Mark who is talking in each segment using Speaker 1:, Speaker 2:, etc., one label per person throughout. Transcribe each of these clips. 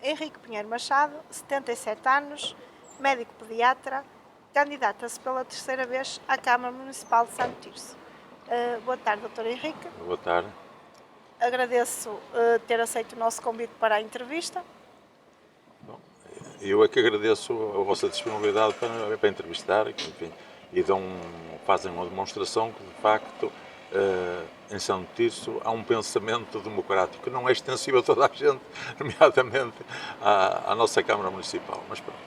Speaker 1: Henrique Pinheiro Machado, 77 anos, médico pediatra, candidata-se pela terceira vez à Câmara Municipal de Santo Tirso. Boa tarde, Dr. Henrique.
Speaker 2: Boa tarde.
Speaker 1: Agradeço ter aceito o nosso convite para a entrevista.
Speaker 2: Eu é que agradeço a vossa disponibilidade para entrevistar, enfim, e fazem uma demonstração que, de facto, em Santo Tirso há um pensamento democrático que não é extensível a toda a gente, nomeadamente à nossa Câmara Municipal. Mas pronto.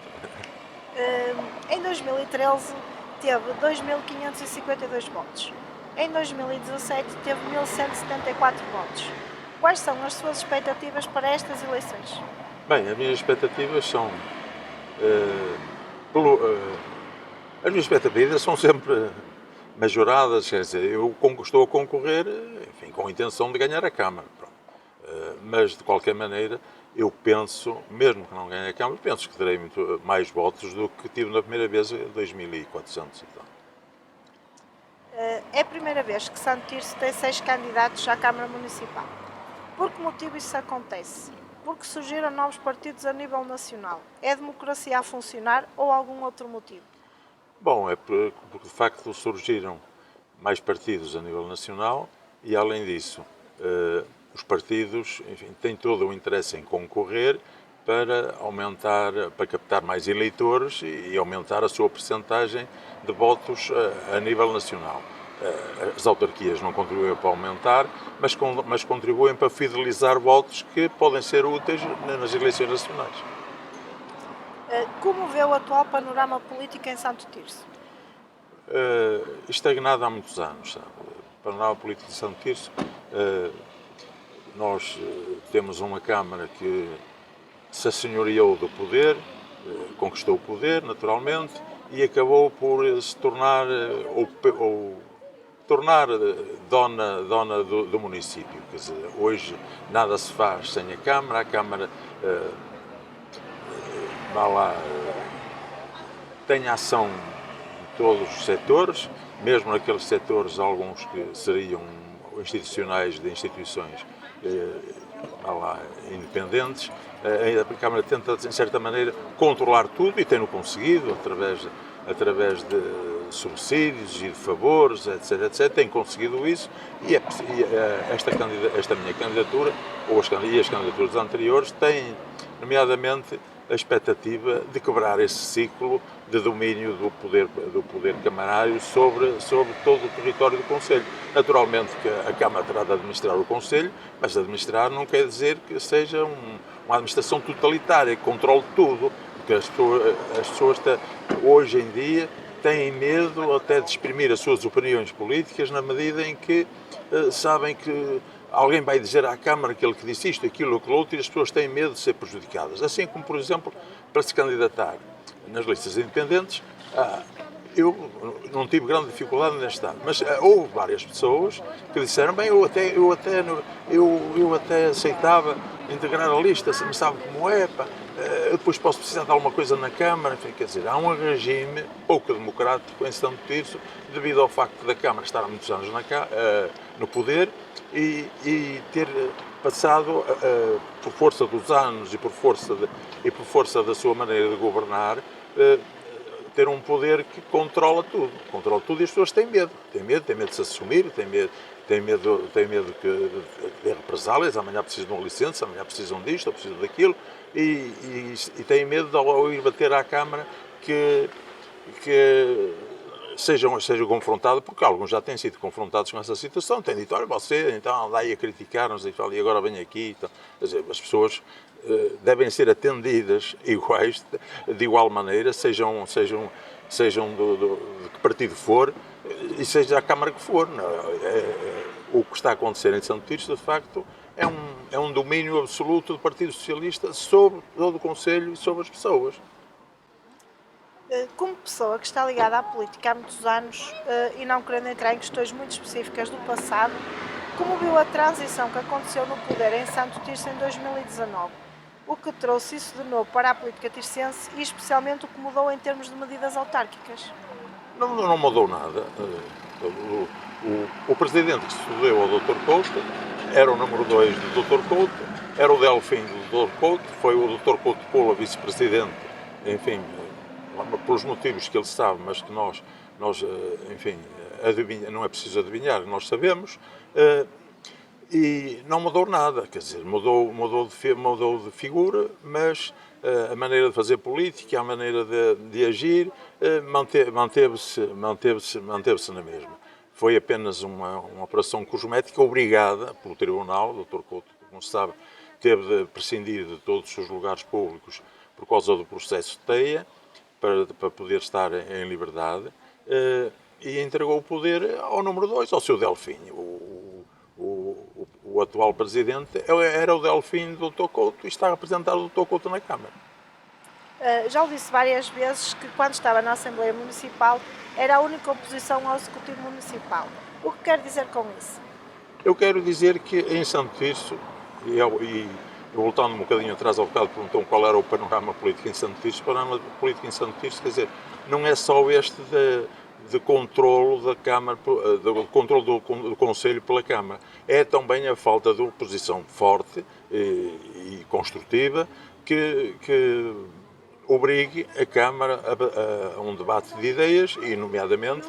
Speaker 1: Em 2013 teve 2.552 votos. Em 2017 teve 1.174 votos. Quais são as suas expectativas para estas eleições?
Speaker 2: Bem, as minhas expectativas são... as minhas expectativas são sempre majoradas, quer dizer, eu estou a concorrer, enfim, com a intenção de ganhar a Câmara. Mas, de qualquer maneira, eu penso, mesmo que não ganhe a Câmara, penso que terei muito mais votos do que tive na primeira vez, 2.400 e tal.
Speaker 1: É a primeira vez que Santo Tirso tem 6 candidatos à Câmara Municipal. Por que motivo isso acontece? Porque surgiram novos partidos a nível nacional. É a democracia a funcionar ou algum outro motivo?
Speaker 2: Bom, é porque de facto surgiram mais partidos a nível nacional e, além disso, os partidos, enfim, têm todo o interesse em concorrer para aumentar, para captar mais eleitores e aumentar a sua percentagem de votos a nível nacional. As autarquias não contribuem para aumentar, mas contribuem para fidelizar votos que podem ser úteis nas eleições nacionais.
Speaker 1: Como vê o atual panorama político em Santo Tirso?
Speaker 2: Estagnado há muitos anos, sabe? O panorama político de Santo Tirso, nós temos uma Câmara que se assenhoreou do poder, conquistou o poder, naturalmente, e acabou por se tornar, tornar dona do município. Quer dizer, hoje nada se faz sem a Câmara tem ação em todos os setores, mesmo naqueles setores, alguns que seriam institucionais de instituições independentes. A Câmara tenta, em certa maneira, controlar tudo e tem-no conseguido através de subsídios e de favores, etc. Tem conseguido isso e esta minha candidatura, e as candidaturas anteriores, têm, nomeadamente, a expectativa de quebrar esse ciclo de domínio do poder camarário sobre todo o território do Conselho. Naturalmente que a Câmara terá de administrar o Conselho, mas administrar não quer dizer que seja uma administração totalitária, que controle tudo, porque as pessoas hoje em dia têm medo até de exprimir as suas opiniões políticas na medida em que sabem que alguém vai dizer à Câmara aquele que disse isto, aquilo, aquilo outro, e as pessoas têm medo de ser prejudicadas. Assim como, por exemplo, para se candidatar nas listas independentes, eu não tive grande dificuldade neste ano, mas houve várias pessoas que disseram, bem, eu até aceitava integrar a lista, mas sabe como é, pá, eu depois posso precisar de alguma coisa na Câmara, enfim, quer dizer, há um regime pouco democrático em Santo Tirso, devido ao facto da Câmara estar há muitos anos no poder e ter passado, por força dos anos e por força da sua maneira de governar, ter um poder que controla tudo e as pessoas têm medo de se assumir, têm medo de represálias, amanhã precisam de uma licença, amanhã precisam disto, ou precisam daquilo, e têm medo de, ao ir bater à Câmara, que sejam confrontados, porque alguns já têm sido confrontados com essa situação, têm dito, olha, você então anda aí a criticar-nos e agora vem aqui. Então, quer dizer, as pessoas devem ser atendidas de igual maneira, sejam de que partido for, e seja a Câmara que for. O que está a acontecer em Santo Tirso, de facto, é um domínio absoluto do Partido Socialista sobre todo o Conselho e sobre as pessoas.
Speaker 1: Como pessoa que está ligada à política há muitos anos e não querendo entrar em questões muito específicas do passado, como viu a transição que aconteceu no poder em Santo Tirso em 2019? O que trouxe isso de novo para a política tircense e especialmente o que mudou em termos de medidas autárquicas?
Speaker 2: Não mudou nada. O presidente que sucedeu ao Dr. Couto era o número 2 do Dr. Couto era o Delfim do Dr. Couto, foi o Dr. Couto Pula, vice-presidente, enfim, pelos motivos que ele sabe, mas que nós enfim, não é preciso adivinhar, nós sabemos, e não mudou nada, quer dizer, mudou de figura, mas a maneira de fazer política, a maneira de agir, manteve-se na mesma. Foi apenas uma operação cosmética obrigada pelo Tribunal. O Dr. Couto, como se sabe, teve de prescindir de todos os seus lugares públicos por causa do processo de Teia, para poder estar em liberdade, e entregou o poder ao número 2, ao seu Delfim. O atual presidente era o Delfim do Dr. Couto e está representado o Dr. Couto na Câmara.
Speaker 1: Já o disse várias vezes que quando estava na Assembleia Municipal era a única oposição ao Executivo Municipal. O que quer dizer com isso?
Speaker 2: Eu quero dizer que em Santo Tirso, e voltando um bocadinho atrás ao bocado, perguntou qual era o panorama político em Santo Tirso. O panorama político em Santo Tirso, quer dizer, não é só este de controlo da Câmara, do controlo do Conselho pela Câmara. É também a falta de oposição forte e construtiva que obrigue a Câmara a um debate de ideias e, nomeadamente,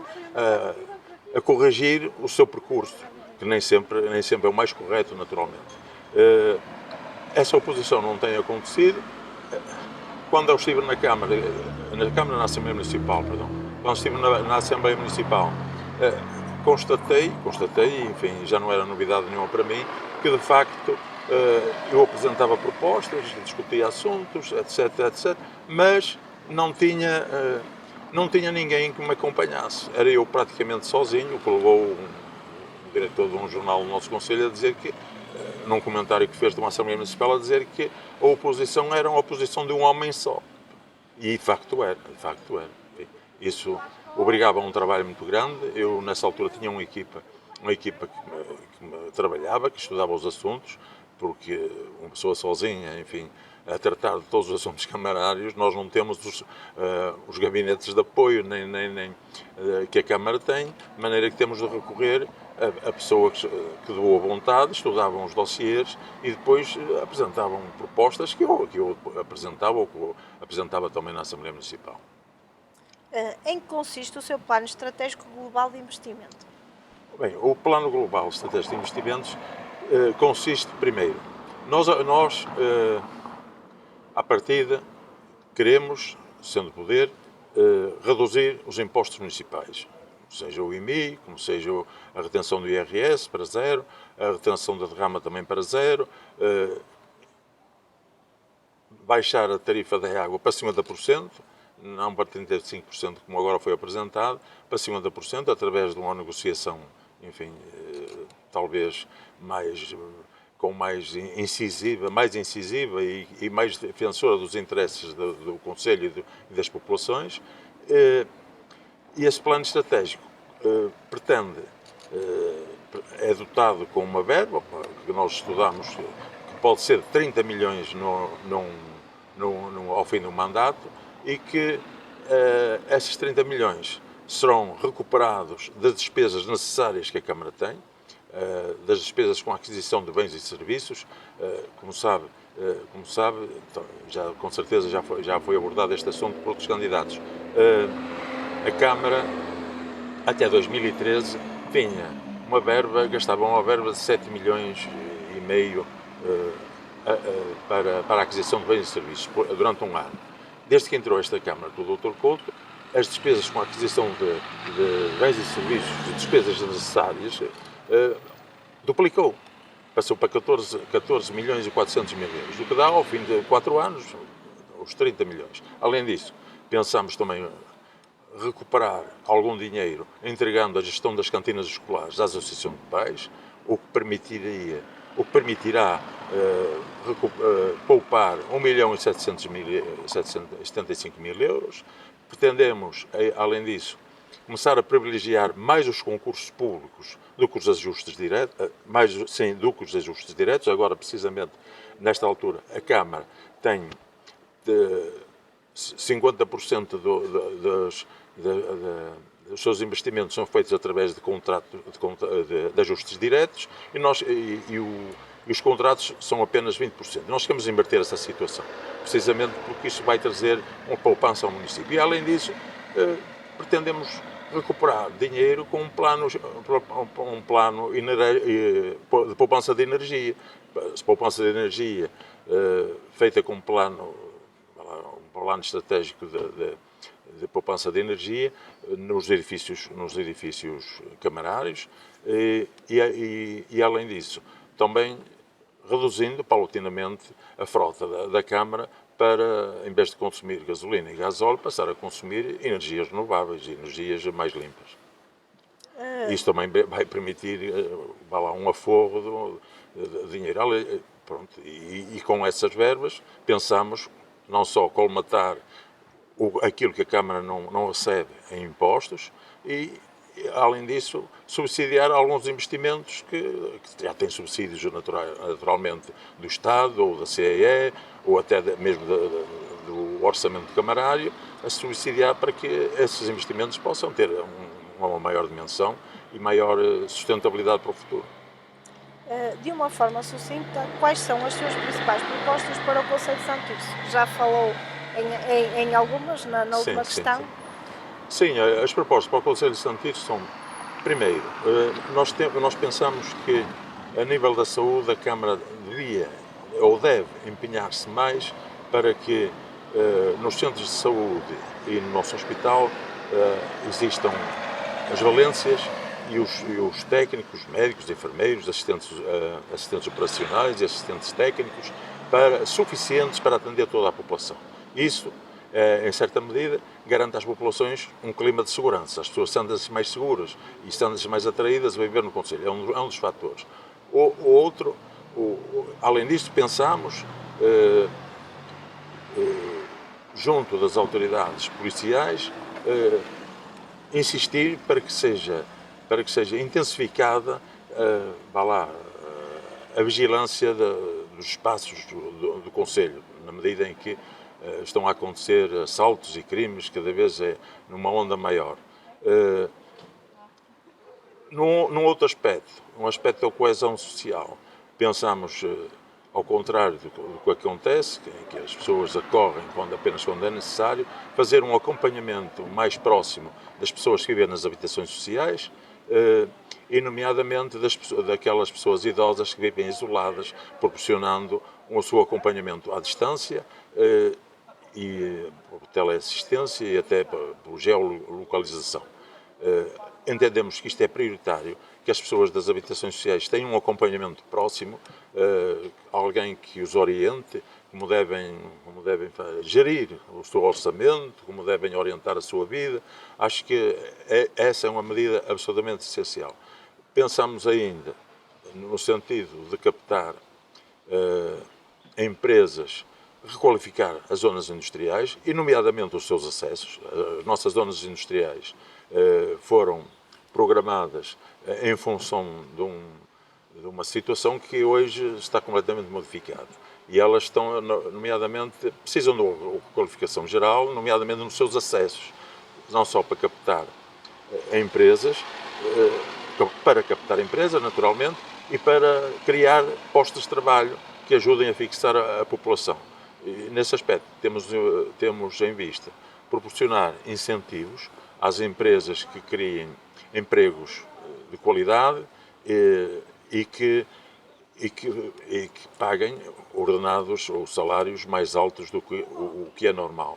Speaker 2: a corrigir o seu percurso, que nem sempre é o mais correto, naturalmente. Essa oposição não tem acontecido. Quando eu estive na Assembleia Municipal, quando estive na Assembleia Municipal, constatei, enfim, já não era novidade nenhuma para mim, que de facto eu apresentava propostas, discutia assuntos, etc, mas não tinha ninguém que me acompanhasse. Era eu praticamente sozinho, o que levou o diretor de um jornal do nosso Conselho a dizer que, num comentário que fez de uma Assembleia Municipal, a dizer que a oposição era uma oposição de um homem só. E de facto era. Isso obrigava a um trabalho muito grande. Eu, nessa altura, tinha uma equipa que me trabalhava, que estudava os assuntos, porque uma pessoa sozinha, enfim, a tratar de todos os assuntos camarários, nós não temos os gabinetes de apoio nem que a Câmara tem, de maneira que temos de recorrer a pessoas que de boa vontade estudavam os dossiês e depois apresentavam propostas que eu apresentava, ou que eu apresentava também na Assembleia Municipal.
Speaker 1: Em que consiste o seu plano estratégico global de investimento?
Speaker 2: Bem, o Plano Global Estratégico de Investimentos consiste, primeiro, nós à partida, queremos, sendo poder, reduzir os impostos municipais, seja o IMI, como seja a retenção do IRS para zero, a retenção da derrama também para zero, baixar a tarifa da água para 50%, não para 35%, como agora foi apresentado, para 50%, através de uma negociação, enfim, talvez mais incisiva e mais defensora dos interesses do Conselho e das populações. E esse plano estratégico é dotado com uma verba que nós estudamos, que pode ser de 30 milhões ao fim do mandato, e que esses 30 milhões serão recuperados das despesas necessárias que a Câmara tem, das despesas com a aquisição de bens e serviços. Como sabe, com certeza já foi abordado este assunto por outros candidatos. A Câmara, até 2013, gastava uma verba de 7 milhões e meio para a aquisição de bens e serviços durante um ano. Desde que entrou esta Câmara com o Dr. Couto, as despesas com a aquisição de bens e serviços, de despesas necessárias, duplicou. Passou para 14 milhões e 400 mil euros, o que dá, ao fim de 4 anos, os 30 milhões. Além disso, pensamos também recuperar algum dinheiro entregando a gestão das cantinas escolares à Associação de Pais, o que permitirá poupar 1.775.000 euros. Pretendemos, além disso, começar a privilegiar mais os concursos públicos do que os ajustes diretos, do que os ajustes diretos. Agora, precisamente, nesta altura, a Câmara tem 50% dos seus investimentos são feitos através de contratos de ajustes diretos, e os contratos são apenas 20%. Nós queremos inverter essa situação, precisamente porque isso vai trazer uma poupança ao município. E, além disso, pretendemos recuperar dinheiro com um plano de poupança de energia. Poupança de energia feita com um plano estratégico de poupança de energia nos edifícios camarários e, além disso, também reduzindo paulatinamente a frota da Câmara para, em vez de consumir gasolina e gasóleo, passar a consumir energias renováveis e energias mais limpas. Isso também vai permitir um aforro de dinheiro. Pronto, e com essas verbas pensamos não só colmatar aquilo que a Câmara não recebe em impostos e, além disso, subsidiar alguns investimentos que já têm subsídios naturalmente do Estado ou da CEE ou até mesmo do orçamento camarário, a subsidiar para que esses investimentos possam ter uma maior dimensão e maior sustentabilidade para o futuro.
Speaker 1: De uma forma sucinta, quais são as suas principais propostas para o Conselho de Santo Tirso? Já falou em algumas na última questão?
Speaker 2: Sim, as propostas para o Conselho de Santo Tirso são, primeiro, nós pensamos que a nível da saúde a Câmara devia ou deve empenhar-se mais para que nos centros de saúde e no nosso hospital existam as valências e os técnicos, médicos, enfermeiros, assistentes operacionais e assistentes técnicos suficientes para atender toda a população. Isso, em certa medida, garante às populações um clima de segurança. As pessoas sentem-se mais seguras e sentem-se mais atraídas a viver no Concelho. É um dos fatores. Além disso, pensamos, junto das autoridades policiais, insistir para que seja intensificada a vigilância dos espaços do Concelho, na medida em que estão a acontecer assaltos e crimes, cada vez numa onda maior. Num outro aspecto, um aspecto da coesão social, pensamos, ao contrário do que acontece, em que as pessoas acorrem apenas quando é necessário, fazer um acompanhamento mais próximo das pessoas que vivem nas habitações sociais, e nomeadamente daquelas pessoas idosas que vivem isoladas, proporcionando o seu acompanhamento à distância e por teleassistência e até por geolocalização. Entendemos que isto é prioritário, que as pessoas das habitações sociais tenham um acompanhamento próximo, alguém que os oriente, como devem gerir o seu orçamento, como devem orientar a sua vida. Acho que essa é uma medida absolutamente essencial. Pensamos ainda no sentido de captar empresas, requalificar as zonas industriais e, nomeadamente, os seus acessos. As nossas zonas industriais foram programadas em função de uma situação que hoje está completamente modificada. E elas estão, nomeadamente, precisam de uma qualificação geral, nomeadamente nos seus acessos, não só para captar empresas, naturalmente, e para criar postos de trabalho que ajudem a fixar a população. E, nesse aspecto, temos em vista proporcionar incentivos às empresas que criem empregos de qualidade e que paguem ordenados ou salários mais altos do que o que é normal.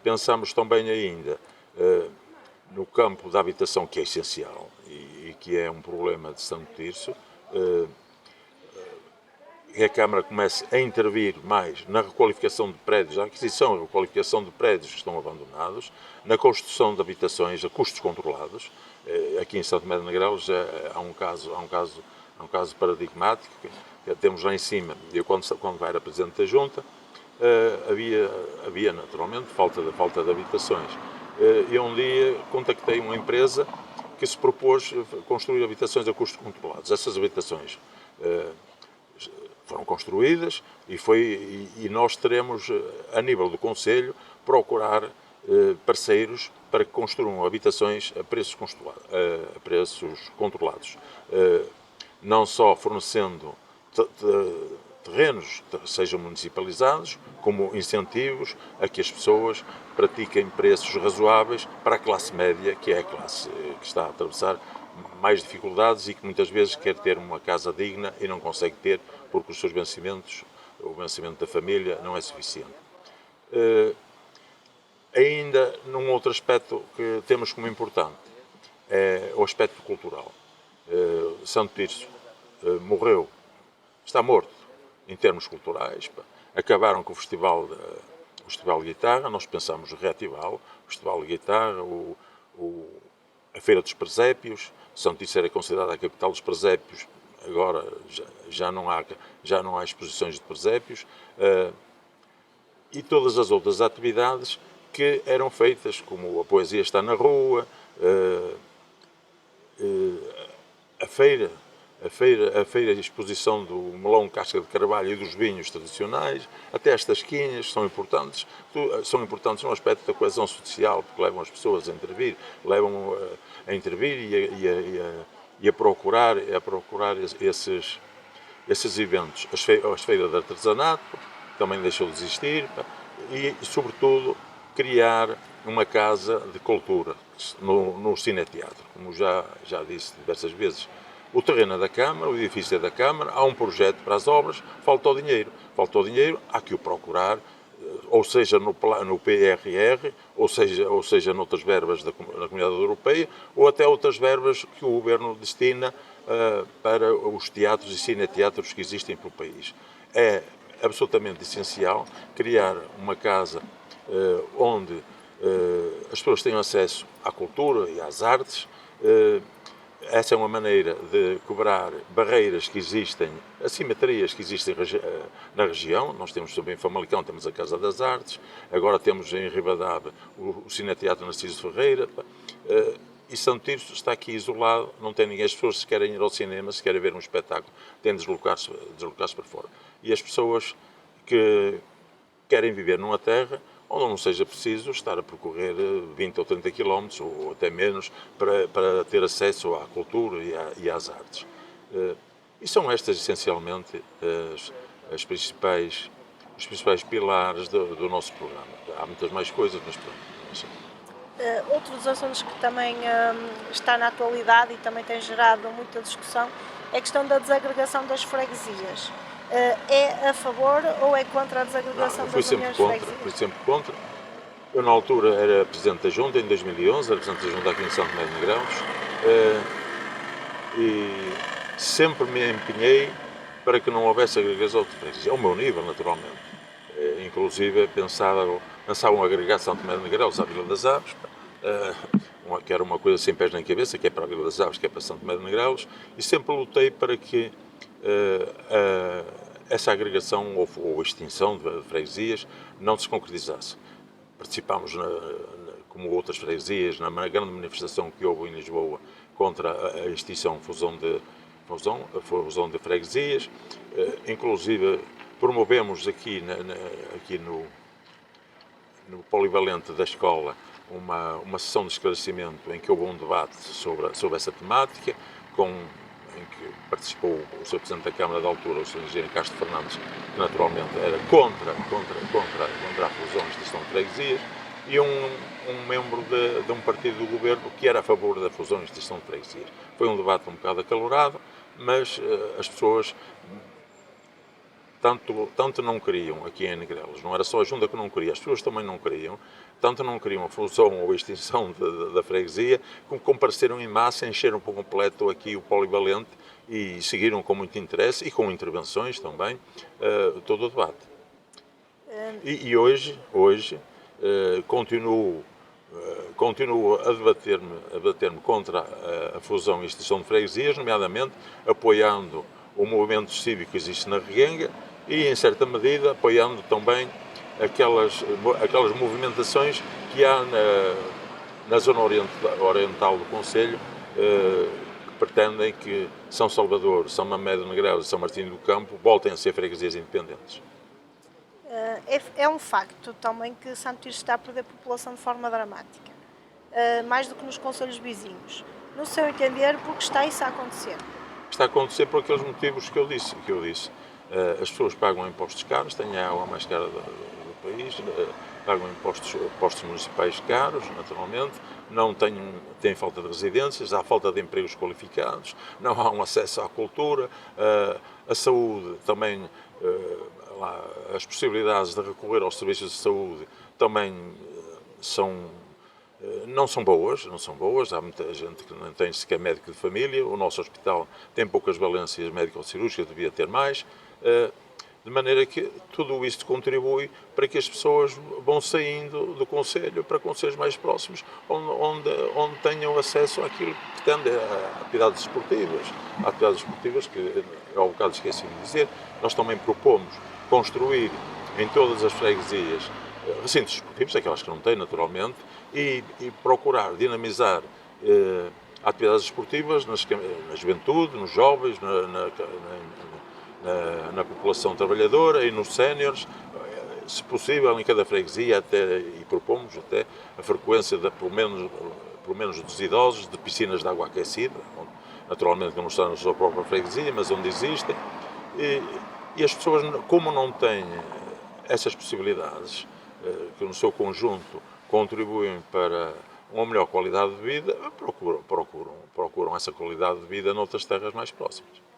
Speaker 2: Pensamos também ainda no campo da habitação, que é essencial e que é um problema de Santo Tirso, que a Câmara comece a intervir mais na requalificação de prédios, na aquisição e requalificação de prédios que estão abandonados, na construção de habitações a custos controlados. Aqui em São Tomé de Negreiros há um caso paradigmático que temos lá em cima. Eu, quando era Presidente da Junta, havia naturalmente falta de habitações. E um dia contactei uma empresa que se propôs construir habitações a custos controlados. Essas habitações foram construídas e nós teremos, a nível do Concelho, procurar parceiros para que construam habitações a preços controlados. Não só fornecendo terrenos sejam municipalizados como incentivos a que as pessoas pratiquem preços razoáveis para a classe média, que é a classe que está a atravessar mais dificuldades e que muitas vezes quer ter uma casa digna e não consegue ter porque os seus vencimentos, o vencimento da família não é suficiente. Ainda num outro aspecto que temos como importante, é o aspecto cultural. Santo Tirso morreu, está morto em termos culturais. Acabaram com o Festival de Guitarra, nós pensamos reativá-lo, o Festival de Guitarra, a Feira dos Presépios. São Tirso era considerada a capital dos presépios, agora já não há exposições de presépios, e todas as outras atividades que eram feitas, como a poesia está na rua, a feira de exposição do melão casca de carvalho e dos vinhos tradicionais, até as tasquinhas são importantes no aspecto da coesão social, porque levam as pessoas a intervir, e a procurar esses eventos. As feiras de artesanato também deixou de existir, e sobretudo criar uma casa de cultura no Cineteatro, como já disse diversas vezes. O terreno é da Câmara, o edifício é da Câmara, há um projeto para as obras, falta o dinheiro, há que o procurar, ou seja no PRR, ou seja noutras verbas da Comunidade Europeia, ou até outras verbas que o Governo destina para os teatros e cineteatros que existem pelo país. É absolutamente essencial criar uma casa onde as pessoas tenham acesso à cultura e às artes. Essa é uma maneira de quebrar barreiras que existem, assimetrias que existem na região. Nós temos também em Famalicão, temos a Casa das Artes, agora temos em Ribadave o Cineteatro Narciso Ferreira, e Santo Tirso está aqui isolado, não tem ninguém. As pessoas, se querem ir ao cinema, se querem ver um espetáculo, têm de deslocar-se para fora. E as pessoas que querem viver numa terra onde não seja preciso estar a percorrer 20 ou 30 km, ou até menos, para ter acesso à cultura e às artes. E são estas, essencialmente, os principais pilares do nosso programa. Há muitas mais coisas, mas pronto.
Speaker 1: Outro dos assuntos que também está na atualidade e também tem gerado muita discussão é a questão da desagregação das freguesias. É a favor ou é contra a desagregação das uniões de freguesias?
Speaker 2: Fui sempre contra. Eu, na altura, era Presidente da Junta, em 2011, era Presidente da Junta aqui em São Tomé de Negrãos, e sempre me empenhei para que não houvesse agregação de freguesias, ao meu nível, naturalmente. Inclusive, pensavam agregar São Tomé de Negrãos à Vila das Aves, que era uma coisa sem pés nem cabeça, que é para a Vila das Aves, que é para São Tomé de Negrãos, e sempre lutei para que essa agregação ou extinção de freguesias não se concretizasse. Participámos, como outras freguesias, na grande manifestação que houve em Lisboa contra a extinção, a fusão de freguesias. Inclusive, promovemos aqui no polivalente da escola uma sessão de esclarecimento em que houve um debate sobre essa temática, em que participou o Sr. Presidente da Câmara da altura, o Sr. Engenheiro Castro Fernandes, que naturalmente era contra a fusão e extinção de freguesias, e um membro de um partido do governo que era a favor da fusão e extinção de freguesias. Foi um debate um bocado acalorado, mas as pessoas tanto não queriam aqui em Negrelos, não era só a Junta que não queria, as pessoas também não queriam, tanto não queriam a fusão ou a extinção da freguesia, como compareceram em massa, encheram por completo aqui o polivalente e seguiram com muito interesse e com intervenções também todo o debate. E hoje continuo a debater-me contra a fusão e extinção de freguesias, nomeadamente apoiando o movimento cívico que existe na Reguenga e, em certa medida, apoiando também aquelas movimentações que há na zona oriental do Concelho, que pretendem que São Salvador, São Mamé de Negrãos e São Martinho do Campo voltem a ser freguesias independentes.
Speaker 1: É um facto também que Santo Tirso está a perder população de forma dramática, mais do que nos concelhos vizinhos. No seu entender, por que está isso a acontecer?
Speaker 2: está a acontecer por aqueles motivos que eu disse. As pessoas pagam impostos caros, têm a água mais cara do país, pagam impostos municipais caros, naturalmente, não têm falta de residências, há falta de empregos qualificados, não há um acesso à cultura, a saúde também, as possibilidades de recorrer aos serviços de saúde também não são boas, há muita gente que não tem sequer médico de família, o nosso hospital tem poucas valências médico-cirúrgicas, devia ter mais, de maneira que tudo isto contribui para que as pessoas vão saindo do concelho para concelhos mais próximos, onde tenham acesso àquilo que pretendem, a atividades esportivas, que ao bocado esqueci de dizer. Nós também propomos construir em todas as freguesias recintos esportivos, aquelas que não têm, naturalmente, e procurar dinamizar atividades esportivas na juventude, nos jovens, na população trabalhadora e nos séniores, se possível em cada freguesia, e propomos até a frequência pelo menos dos idosos, de piscinas de água aquecida, naturalmente que não está na sua própria freguesia, mas onde existem, e as pessoas, como não têm essas possibilidades, que no seu conjunto contribuem para uma melhor qualidade de vida, procuram essa qualidade de vida noutras terras mais próximas.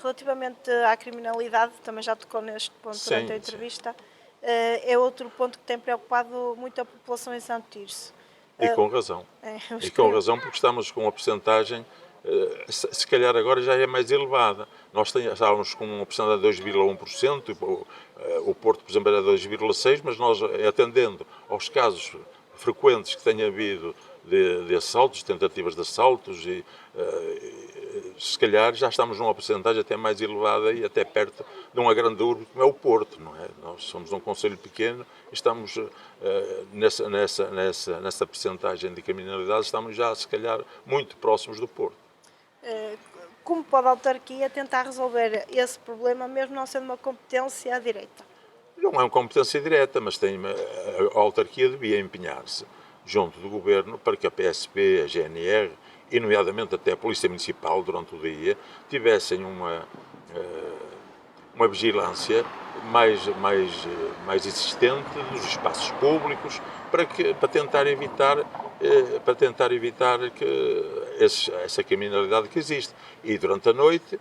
Speaker 1: Relativamente à criminalidade, também já tocou neste ponto durante a entrevista, é outro ponto que tem preocupado muito a população em Santo Tirso.
Speaker 2: E com razão. Porque estamos com uma percentagem, se calhar agora já é mais elevada. Nós estávamos com uma percentagem de 2,1%, o Porto, por exemplo, era 2,6%, mas nós, atendendo aos casos frequentes que tem havido de assaltos, tentativas de assaltos, se calhar já estamos numa porcentagem até mais elevada e até perto de uma grande urbe como é o Porto, não é? Nós somos um concelho pequeno e estamos nessa porcentagem de criminalidade, estamos já se calhar muito próximos do Porto.
Speaker 1: Como pode a autarquia tentar resolver esse problema, mesmo não sendo uma competência direta?
Speaker 2: Não é uma competência direta, mas a autarquia devia empenhar-se junto do Governo para que a PSP, a GNR e, nomeadamente, até a Polícia Municipal, durante o dia, tivessem uma vigilância mais existente dos espaços públicos para tentar evitar essa criminalidade que existe. E durante a noite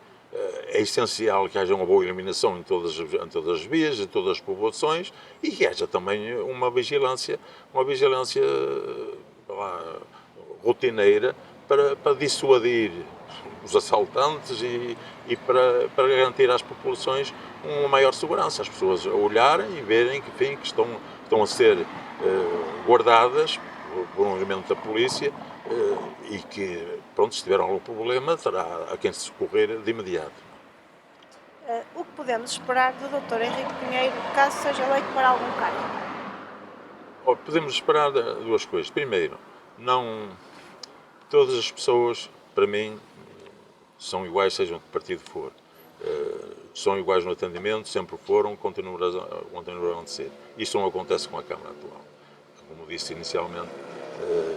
Speaker 2: é essencial que haja uma boa iluminação em todas as vias, em todas as povoações, e que haja também uma vigilância rotineira para dissuadir os assaltantes e para garantir às populações uma maior segurança. As pessoas olharem e verem que, enfim, que estão a ser guardadas por um elemento da polícia e que, pronto, se tiver algum problema, terá a quem se socorrer de imediato.
Speaker 1: O que podemos esperar do Dr. Henrique Pinheiro, caso seja eleito para algum cargo?
Speaker 2: Podemos esperar duas coisas. Primeiro, não todas as pessoas, para mim, são iguais, sejam de que partido for. São iguais no atendimento, sempre foram, continuarão a ser. Isso não acontece com a Câmara atual. Como disse inicialmente,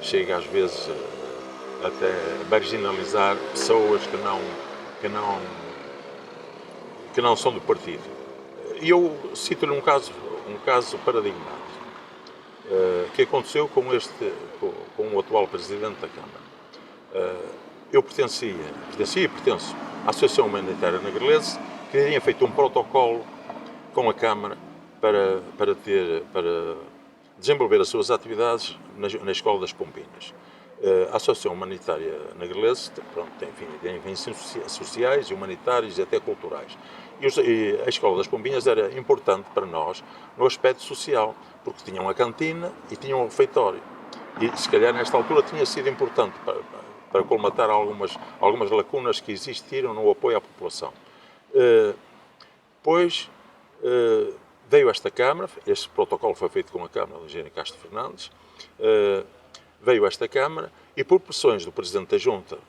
Speaker 2: chega às vezes até marginalizar pessoas que não são do partido. E eu cito-lhe um caso paradigmático que aconteceu com o atual Presidente da Câmara. Eu pertenço à Associação Humanitária Negrelese, que tinha feito um protocolo com a Câmara para desenvolver as suas atividades na Escola das Pompinas. A Associação Humanitária Negrelese tem fins sociais, humanitários e até culturais. E a Escola das Pombinhas era importante para nós no aspecto social, porque tinha uma cantina e tinha um refeitório. E se calhar nesta altura tinha sido importante para colmatar algumas lacunas que existiram no apoio à população. Depois veio esta Câmara, este protocolo foi feito com a Câmara do Engenheiro Castro Fernandes, veio esta Câmara e por pressões do Presidente da Junta,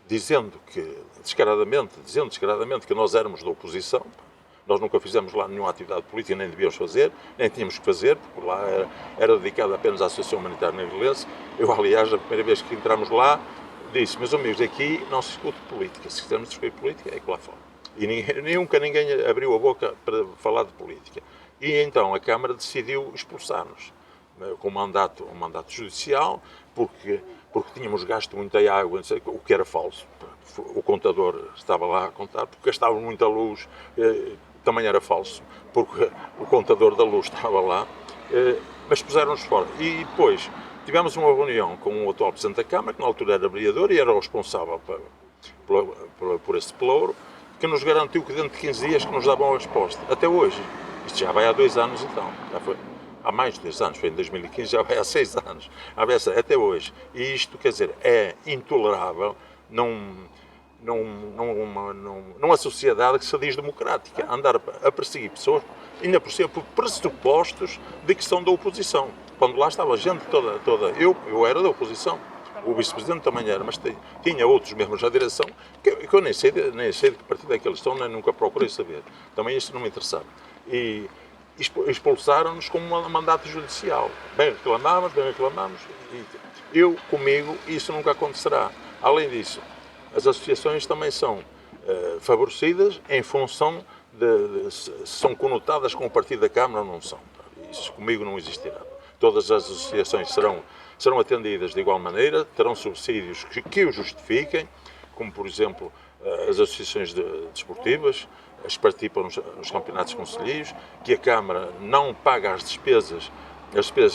Speaker 2: dizendo descaradamente que nós éramos da oposição, nós nunca fizemos lá nenhuma atividade política, nem devíamos fazer, nem tínhamos que fazer, porque lá era dedicado apenas à Associação Humanitária Negrelese. Eu, aliás, a primeira vez que entramos lá, disse, meus amigos, aqui não se discute política. Se quisermos discutir política, é que lá fora. E nunca ninguém abriu a boca para falar de política. E então a Câmara decidiu expulsar-nos com um mandato judicial, porque tínhamos gasto muita água, o que era falso. O contador estava lá a contar, porque gastávamos muita luz, também era falso, porque o contador da luz estava lá, mas puseram-nos fora. E depois tivemos uma reunião com o atual Presidente da Câmara, que na altura era vereador e era o responsável por esse pelouro, que nos garantiu que dentro de 15 dias que nos davam a resposta. Até hoje. Isto já vai há 2 anos então. Já foi há mais de 2 anos, foi em 2015, já vai há 6 anos. Até hoje. E isto, quer dizer, é intolerável numa sociedade que se diz democrática. Andar a perseguir pessoas, ainda por cima, por pressupostos de que são da oposição. Quando lá estava a gente toda eu era da oposição. O vice-presidente também era, mas tinha outros membros da direção que eu nem sei de que partido é que eles estão, nem nunca procurei saber. Também isso não me interessava. E expulsaram-nos com um mandato judicial. Bem reclamamos, e comigo, isso nunca acontecerá. Além disso, as associações também são favorecidas em função de se são conotadas com o partido da Câmara ou não são. Isso comigo não existirá. Todas as associações serão atendidas de igual maneira, terão subsídios que o justifiquem, como, por exemplo, as associações desportivas, as participam nos campeonatos concelhios, que a Câmara não paga as despesas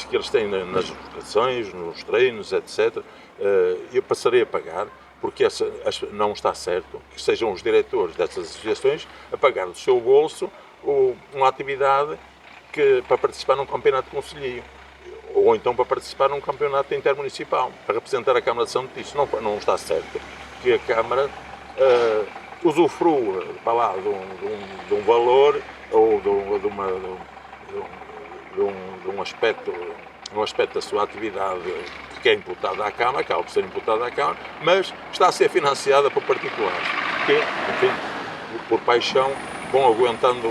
Speaker 2: que eles têm nas votações, nos treinos, etc. Eu passarei a pagar, porque não está certo que sejam os diretores dessas associações a pagar do seu bolso uma atividade para participar num campeonato concelhio, ou então para participar num campeonato intermunicipal, para representar a Câmara de São Benito. Isso não está certo que a Câmara usufrua de um valor ou de um aspecto da sua atividade que é imputada à Câmara, acaba por ser imputada à Câmara, mas está a ser financiada por particulares que, enfim, por paixão, vão aguentando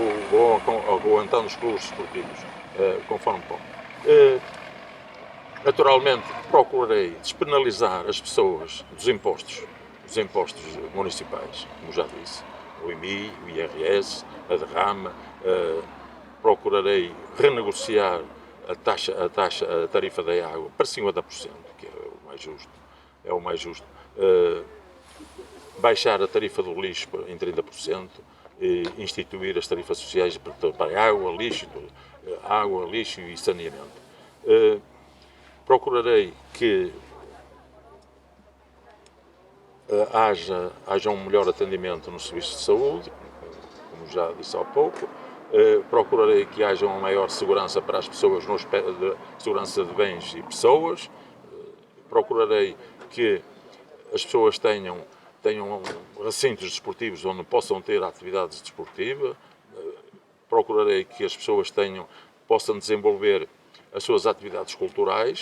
Speaker 2: os clubes esportivos, conforme pode. Naturalmente, procurarei despenalizar as pessoas dos impostos municipais, como já disse, o IMI, o IRS, a derrama. Procurarei renegociar a tarifa da água para 50%, que é o mais justo. Baixar a tarifa do lixo em 30%, e instituir as tarifas sociais para água, lixo e saneamento. Procurarei que haja um melhor atendimento no serviço de saúde, como já disse há pouco. Procurarei que haja uma maior segurança para as pessoas, no aspecto de segurança de bens e pessoas. Procurarei que as pessoas tenham recintos desportivos onde possam ter atividades desportivas. Procurarei que as pessoas possam desenvolver as suas atividades culturais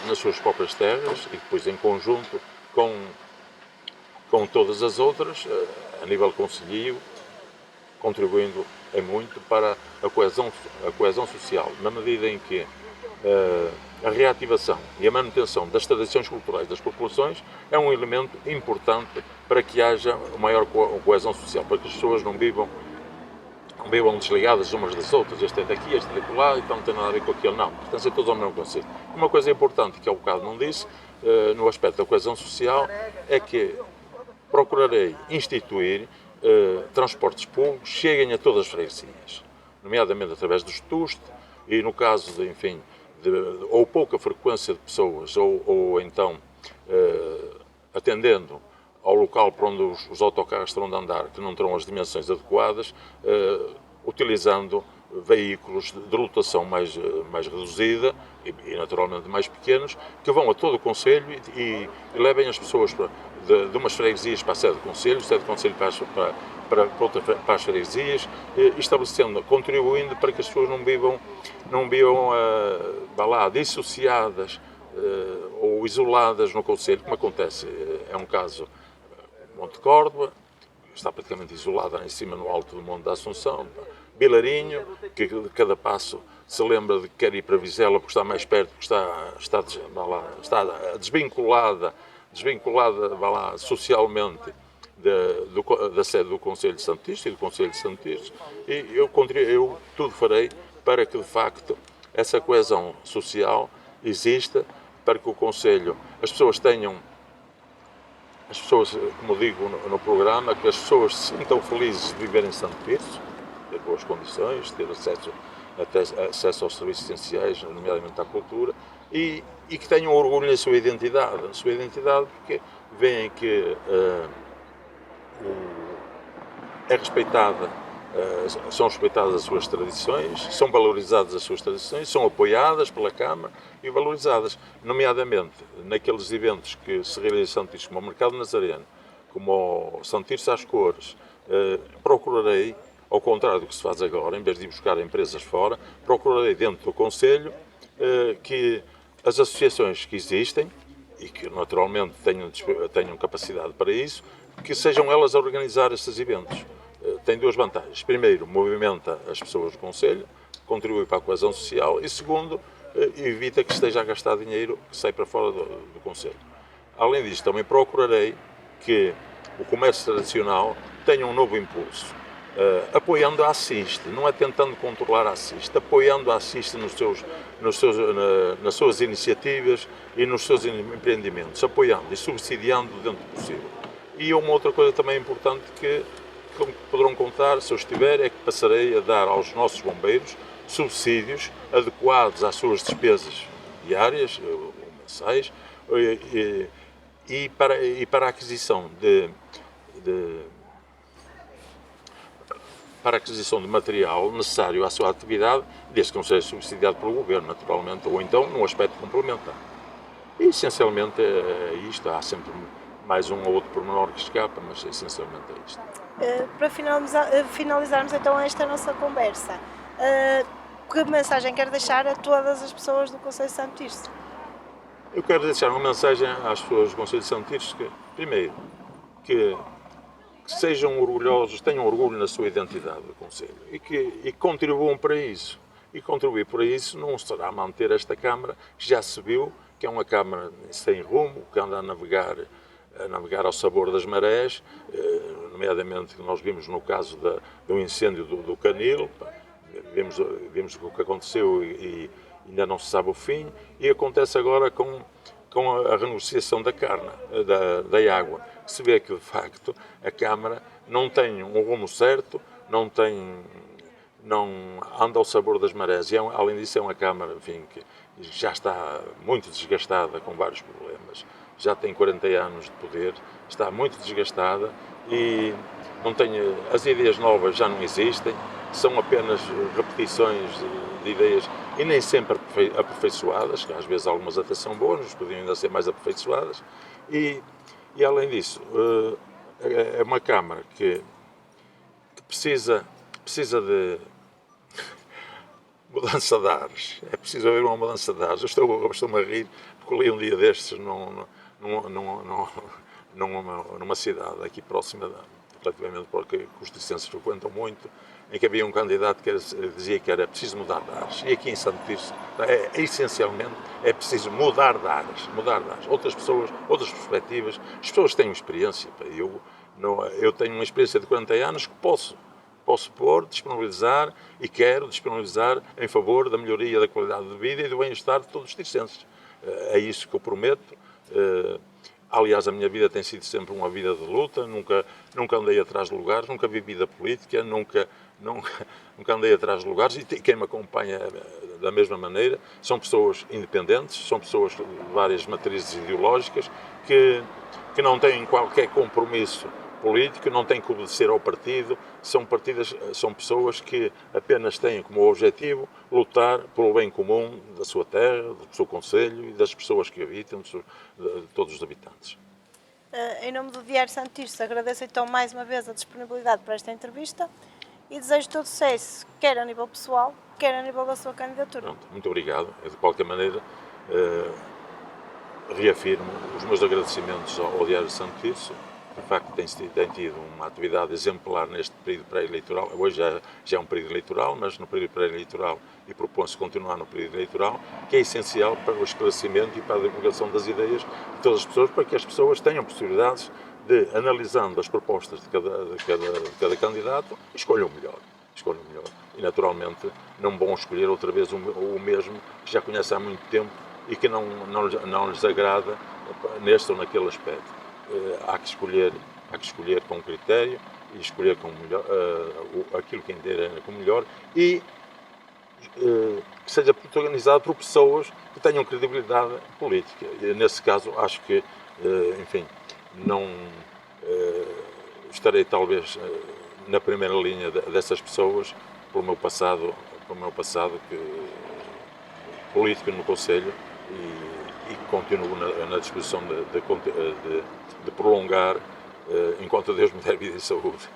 Speaker 2: nas suas próprias terras e depois em conjunto com todas as outras, a nível concelhio, contribuindo em muito para a coesão social, na medida em que a reativação e a manutenção das tradições culturais das populações é um elemento importante para que haja uma maior coesão social, para que as pessoas não vivam desligadas umas das outras, este é daqui, este é daqui lá, então não tem nada a ver com aquilo, não, pertencem todos ao mesmo conceito. Uma coisa importante que há bocado não disse, no aspecto da coesão social, é que procurarei instituir transportes públicos que cheguem a todas as freguesias, nomeadamente através dos TUST, e no caso de ou pouca frequência de pessoas, ou então atendendo ao local para onde os autocarros terão de andar, que não terão as dimensões adequadas, utilizando veículos de lotação mais reduzida e naturalmente mais pequenos, que vão a todo o concelho e levem as pessoas de umas freguesias para a sede do concelho para as freguesias, contribuindo para que as pessoas não vivam dissociadas ou isoladas no concelho, como acontece. É um caso Monte Córdoba, está praticamente isolada em cima no alto do Monte da Assunção. Vilarinho, que de cada passo se lembra de que quer ir para Vizela porque está mais perto, porque está desvinculada desvinculada, vá lá, socialmente, da sede do Conselho de Santo Tirso e do Conselho de Santo Tirso, e eu tudo farei para que, de facto, essa coesão social exista, para que o Conselho, as pessoas, como digo no programa, que as pessoas se sintam felizes de viver em Santo Tirso, ter boas condições, ter acesso aos serviços essenciais, nomeadamente à cultura, e que tenham orgulho na sua identidade, porque veem que é respeitada, são respeitadas as suas tradições, são valorizadas as suas tradições, são apoiadas pela Câmara e valorizadas, nomeadamente naqueles eventos que se realizam em Santo Tirso, como o Mercado Nazareno, como o Santo Tirso às Cores. Procurarei, ao contrário do que se faz agora, em vez de ir buscar empresas fora, procurarei dentro do Conselho que as associações que existem e que naturalmente tenham capacidade para isso, que sejam elas a organizar estes eventos. Tem duas vantagens. Primeiro, movimenta as pessoas do Conselho, contribui para a coesão social e, segundo, evita que esteja a gastar dinheiro que sai para fora do Conselho. Além disso, também procurarei que o comércio tradicional tenha um novo impulso, apoiando a Assiste, não é tentando controlar a Assiste, apoiando a Assiste nas suas iniciativas e nos seus empreendimentos, apoiando e subsidiando dentro do possível. E uma outra coisa também importante que poderão contar, se eu estiver, é que passarei a dar aos nossos bombeiros subsídios adequados às suas despesas diárias ou mensais e para a aquisição para a aquisição de material necessário à sua atividade, desde que não seja subsidiado pelo Governo, naturalmente, ou então num aspecto complementar. E essencialmente é isto. Há sempre mais um ou outro pormenor que escapa, mas essencialmente é isto.
Speaker 1: Para finalizarmos então esta nossa conversa, que mensagem quer deixar a todas as pessoas do Conselho de Santo Tirso?
Speaker 2: Eu quero deixar uma mensagem às pessoas do Conselho de Santo Tirso que, primeiro, que sejam orgulhosos, tenham orgulho na sua identidade do Conselho e que contribuam para isso. E contribuir para isso não será manter esta Câmara, que já se viu que é uma Câmara sem rumo, que anda a navegar ao sabor das marés, nomeadamente nós vimos no caso do incêndio do Canil, vimos o que aconteceu e ainda não se sabe o fim, e acontece agora com a renegociação da da água. Se vê que, de facto, a Câmara não tem um rumo certo, não anda ao sabor das marés. E, além disso, é uma Câmara, enfim, que já está muito desgastada, com vários problemas. Já tem 40 anos de poder, está muito desgastada e as ideias novas já não existem, são apenas repetições de ideias e nem sempre aperfeiçoadas, que às vezes algumas até são boas, mas podiam ainda ser mais aperfeiçoadas. E além disso, é uma Câmara que precisa de mudança de ares. É preciso haver uma mudança de ares. Estou-me a rir, porque li um dia destes numa cidade aqui próxima, relativamente porque os licenciados frequentam muito, em que havia um candidato que dizia que era preciso mudar de ares. E aqui em Santo Tirso, essencialmente, é preciso mudar de ares. Outras pessoas, outras perspectivas. As pessoas têm experiência. Eu tenho uma experiência de 40 anos que posso disponibilizar e quero disponibilizar em favor da melhoria da qualidade de vida e do bem-estar de todos os tircenses. É isso que eu prometo. Aliás, a minha vida tem sido sempre uma vida de luta, nunca andei atrás de lugares, nunca vivi da política, nunca andei atrás de lugares, e quem me acompanha da mesma maneira são pessoas independentes, são pessoas de várias matrizes ideológicas que não têm qualquer compromisso político, não têm que obedecer ao partido, são pessoas que apenas têm como objetivo lutar pelo bem comum da sua terra, do seu concelho e das pessoas que habitam, de todos os habitantes.
Speaker 1: Em nome do Diário Santo Tirso, agradeço então mais uma vez a disponibilidade para esta entrevista e desejo todo sucesso, quer a nível pessoal, quer a nível da sua candidatura.
Speaker 2: Pronto, muito obrigado. De qualquer maneira, reafirmo os meus agradecimentos ao Diário Santo Tirso de facto tem tido uma atividade exemplar neste período pré-eleitoral. Hoje já é um período eleitoral, mas no período pré-eleitoral, e propõe-se continuar no período eleitoral, que é essencial para o esclarecimento e para a divulgação das ideias de todas as pessoas, para que as pessoas tenham possibilidades de, analisando as propostas de cada candidato, escolham o melhor. Escolham o melhor. E, naturalmente, não vão escolher outra vez o mesmo que já conhecem há muito tempo e que não lhes agrada neste ou naquele aspecto. Há que escolher com critério e escolher com melhor, aquilo que entender como melhor e que seja protagonizado por pessoas que tenham credibilidade política. E, nesse caso, acho que, enfim, não estarei talvez na primeira linha dessas pessoas pelo meu passado político no Conselho e continuo na disposição de prolongar enquanto Deus me der vida e saúde.